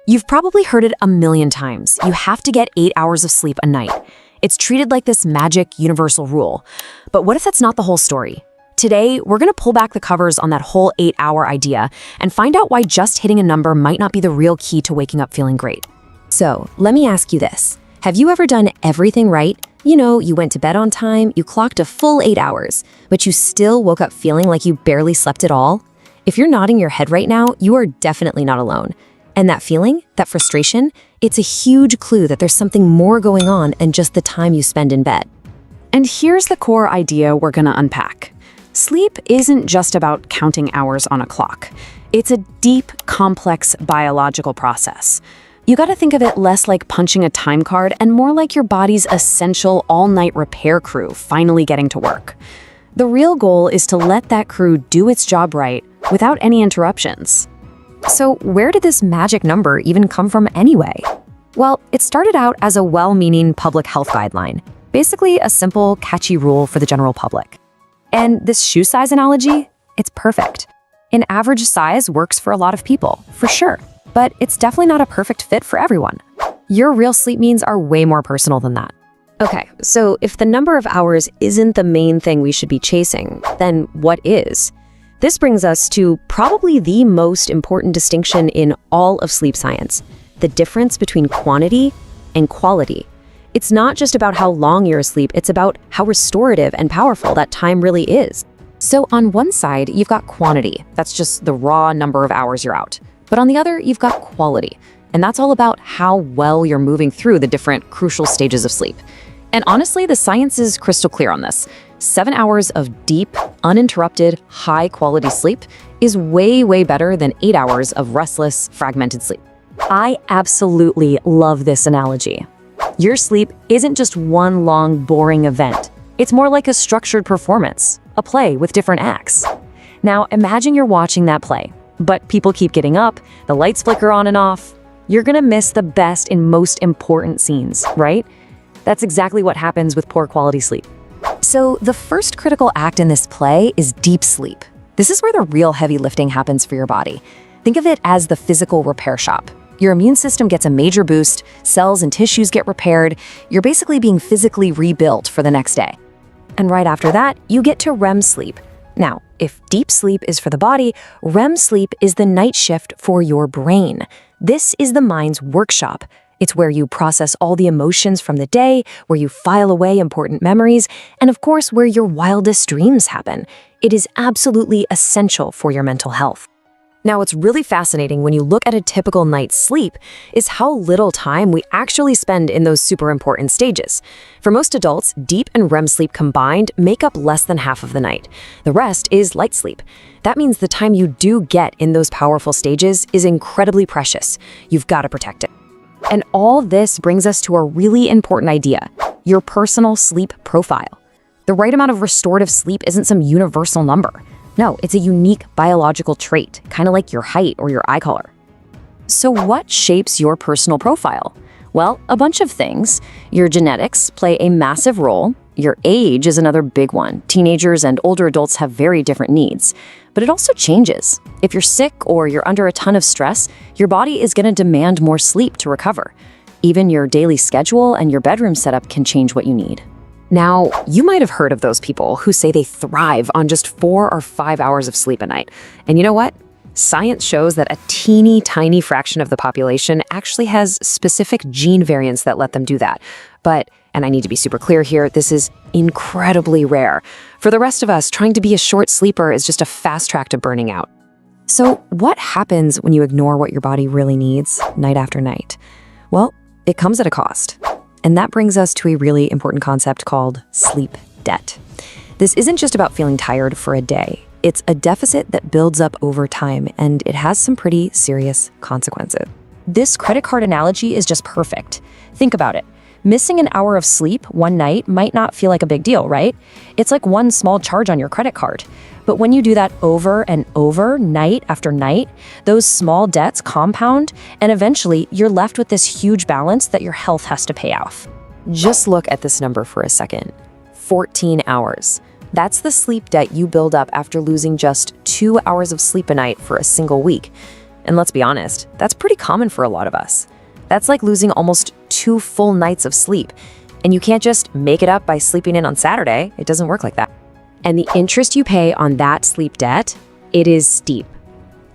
You've probably heard it a million times. You have to get 8 hours of sleep a night. It's treated like this magic universal rule. But what if that's not the whole story? Today, we're going to pull back the covers on that whole 8-hour idea and find out why just hitting a number might not be the real key to waking up feeling great. So, let me ask you this. Have you ever done everything right? You know, you went to bed on time, you clocked a full 8 hours, but you still woke up feeling like you barely slept at all? If you're nodding your head right now, you are definitely not alone. And that feeling, that frustration, it's a huge clue that there's something more going on than just the time you spend in bed. And here's the core idea we're going to unpack. Sleep isn't just about counting hours on a clock. It's a deep, complex biological process. You got to think of it less like punching a time card and more like your body's essential all-night repair crew finally getting to work. The real goal is to let that crew do its job right without any interruptions. So where did this magic number even come from anyway? Well, it started out as a well-meaning public health guideline, basically a simple, catchy rule for the general public. And this shoe size analogy, it's perfect. An average size works for a lot of people, for sure, but it's definitely not a perfect fit for everyone. Your real sleep needs are way more personal than that. Okay, so if the number of hours isn't the main thing we should be chasing, then what is? This brings us to probably the most important distinction in all of sleep science, the difference between quantity and quality. It's not just about how long you're asleep, it's about how restorative and powerful that time really is. So on one side, you've got quantity, that's just the raw number of hours you're out. But on the other, you've got quality, and that's all about how well you're moving through the different crucial stages of sleep. And honestly, the science is crystal clear on this. 7 hours of deep, uninterrupted, high-quality sleep is way, way better than 8 hours of restless, fragmented sleep. I absolutely love this analogy. Your sleep isn't just one long, boring event. It's more like a structured performance, a play with different acts. Now, imagine you're watching that play, but people keep getting up, the lights flicker on and off. You're gonna miss the best and most important scenes, right? That's exactly what happens with poor quality sleep. So the first critical act in this play is deep sleep. This is where the real heavy lifting happens for your body. Think of it as the physical repair shop. Your immune system gets a major boost, cells and tissues get repaired. You're basically being physically rebuilt for the next day. And right after that, you get to REM sleep. Now, if deep sleep is for the body, REM sleep is the night shift for your brain. This is the mind's workshop. It's where you process all the emotions from the day, where you file away important memories, and of course, where your wildest dreams happen. It is absolutely essential for your mental health. Now, what's really fascinating when you look at a typical night's sleep is how little time we actually spend in those super important stages. For most adults, deep and REM sleep combined make up less than half of the night. The rest is light sleep. That means the time you do get in those powerful stages is incredibly precious. You've got to protect it. And all this brings us to a really important idea, your personal sleep profile. The right amount of restorative sleep isn't some universal number. No, it's a unique biological trait, kind of like your height or your eye color. So what shapes your personal profile? Well, a bunch of things. Your genetics play a massive role. Your age is another big one. Teenagers and older adults have very different needs. But it also changes. If you're sick or you're under a ton of stress, your body is going to demand more sleep to recover. Even your daily schedule and your bedroom setup can change what you need. Now, you might have heard of those people who say they thrive on just 4 or 5 hours of sleep a night. And you know what? Science shows that a teeny tiny fraction of the population actually has specific gene variants that let them do that. But, and I need to be super clear here, this is incredibly rare. For the rest of us, trying to be a short sleeper is just a fast track to burning out. So what happens when you ignore what your body really needs night after night? Well, it comes at a cost. And that brings us to a really important concept called sleep debt. This isn't just about feeling tired for a day. It's a deficit that builds up over time, and it has some pretty serious consequences. This credit card analogy is just perfect. Think about it. Missing an hour of sleep one night might not feel like a big deal, right? It's like one small charge on your credit card. But when you do that over and over, night after night, those small debts compound, and eventually you're left with this huge balance that your health has to pay off. Just look at this number for a second. 14 hours. That's the sleep debt you build up after losing just 2 hours of sleep a night for a single week. And let's be honest, that's pretty common for a lot of us. That's like losing almost 2 full nights of sleep. And you can't just make it up by sleeping in on Saturday. It doesn't work like that. And the interest you pay on that sleep debt, it is steep.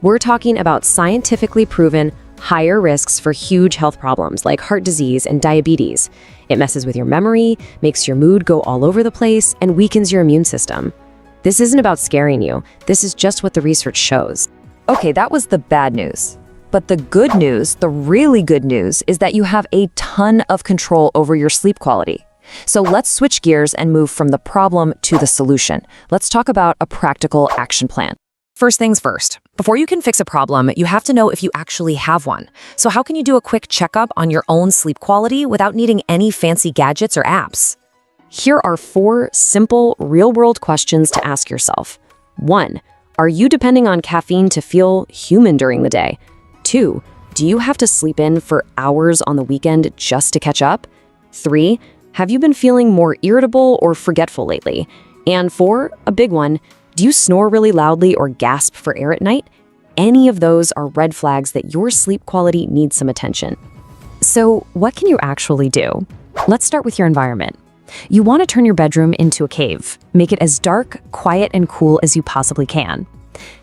We're talking about scientifically proven higher risks for huge health problems like heart disease and diabetes. It messes with your memory, makes your mood go all over the place, and weakens your immune system. This isn't about scaring you. This is just what the research shows. Okay, that was the bad news. But the good news, the really good news, is that you have a ton of control over your sleep quality. So let's switch gears and move from the problem to the solution. Let's talk about a practical action plan. First things first, before you can fix a problem, you have to know if you actually have one. So how can you do a quick checkup on your own sleep quality without needing any fancy gadgets or apps? Here are 4 simple, real-world questions to ask yourself. 1. Are you depending on caffeine to feel human during the day? 2. Do you have to sleep in for hours on the weekend just to catch up? 3. Have you been feeling more irritable or forgetful lately? And 4, a big one, do you snore really loudly or gasp for air at night? Any of those are red flags that your sleep quality needs some attention. So, what can you actually do? Let's start with your environment. You want to turn your bedroom into a cave. Make it as dark, quiet, and cool as you possibly can.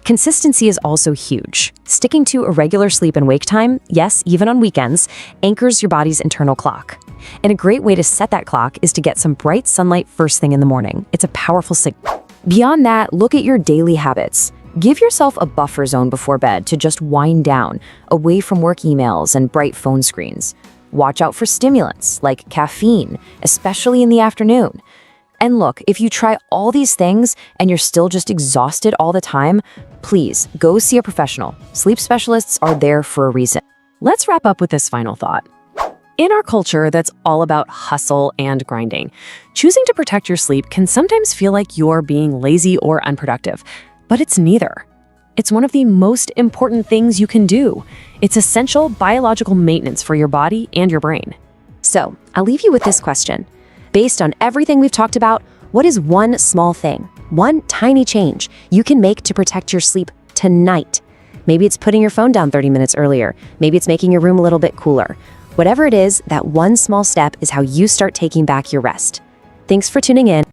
Consistency is also huge. Sticking to a regular sleep and wake time, yes, even on weekends, anchors your body's internal clock. And a great way to set that clock is to get some bright sunlight first thing in the morning. It's a powerful signal. Beyond that, look at your daily habits. Give yourself a buffer zone before bed to just wind down, away from work emails and bright phone screens. Watch out for stimulants like caffeine, especially in the afternoon. And look, if you try all these things and you're still just exhausted all the time, please go see a professional. Sleep specialists are there for a reason. Let's wrap up with this final thought. In our culture that's all about hustle and grinding, choosing to protect your sleep can sometimes feel like you're being lazy or unproductive, but it's neither. It's one of the most important things you can do. It's essential biological maintenance for your body and your brain. So, I'll leave you with this question. Based on everything we've talked about, what is one small thing, one tiny change you can make to protect your sleep tonight? Maybe it's putting your phone down 30 minutes earlier. Maybe it's making your room a little bit cooler. Whatever it is, that one small step is how you start taking back your rest. Thanks for tuning in.